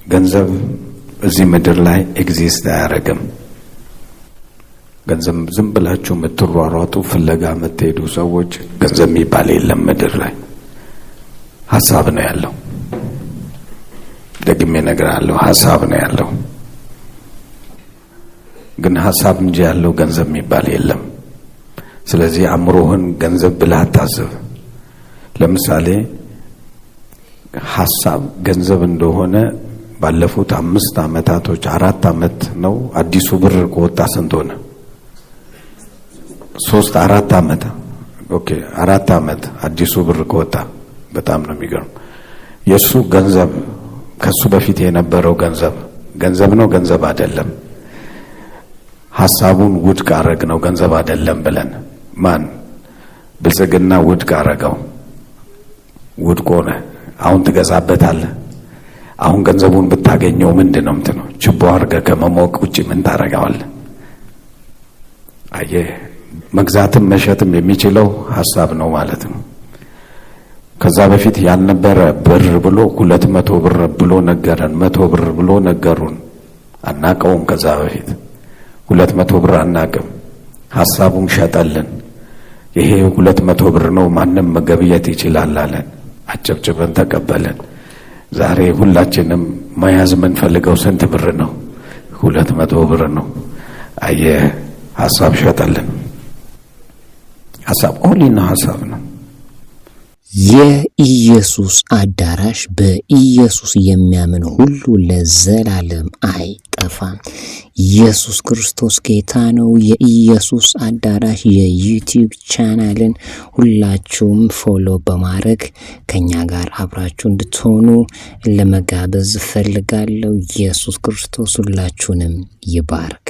ገንዘብ እዚህ ምድር ላይ ኤግዚስት አያደርግም። ገንዘብ ዝም ብላችሁ የምትሯሯጡ ፍለጋ የምትሄዱ ሰዎች ገንዘብ የሚባል የለም ምድር ላይ። ሐሳብ ነው ያለው። ደግሜ እነግራለሁ፣ ሐሳብ ነው ያለው። ግን ሐሳብ እንጂ ያለው ገንዘብ የሚባል የለም። ስለዚህ አእምሮህን ገንዘብ ብለህ አታስብ። ለምሳሌ ሐሳብ ገንዘብ እንደሆነ ባለፉት 5 ዓመታቶች 4 ዓመት ነው አዲሱ ብር ከወጣ ስንት ሆነ? 3-4 ዓመት። ኦኬ 4 ዓመት አዲሱ ብር ከወጣ በጣም ነው የሚገርም። የሱ ገንዘብ ከሱ በፊት የነበረው ገንዘብ ነው ገንዘብ አይደለም። ሐሳቡን ውድቅ አረግ ነው ገንዘብ አይደለም ብለን ማን ብልጽግና ውድቅ አረገው። ውድቅ ሆነ። አሁን ትገዛበታለህ። አሁን ገንዘቡን ብታገኘው ምንድነው እንትነው ችቦ አርገህ ከመሞቅ ውጪ ምን ታረጋዋለህ? አየህ፣ መግዛትም መሸጥም የሚችለው ሐሳብ ነው ማለት ነው። ከዛ በፊት ያልነበረ ብር ብሎ 200 ብር ብሎ ነገረን፣ 100 ብር ብሎ ነገሩን። አናቀውም። ከዛ በፊት 200 ብር አናቅም። ሐሳቡን ሸጠልን። ይሄ 200 ብር ነው ማንም መገብየት ይችላል አለን። አጨብጭበን ተቀበለን። ዛሬ ሁላችንም መያዝ የምንፈልገው ስንት ብር ነው? 200 ብር ነው። አየህ፣ ሐሳብ ሸጠልን። ሐሳብ ኦሊና ሐሳብ ነው። የኢየሱስ አዳራሽ በኢየሱስ የሚያምን ሁሉ ለዘላለም አይጠፋም። ኢየሱስ ክርስቶስ ጌታ ነው። የኢየሱስ አዳራሽ የዩቲዩብ ቻናልን ሁላችሁም ፎሎ በማድረግ ከኛ ጋር አብራችሁ እንድትሆኑ ለመጋበዝ ፈልጋለሁ። ኢየሱስ ክርስቶስ ሁላችሁንም ይባርክ።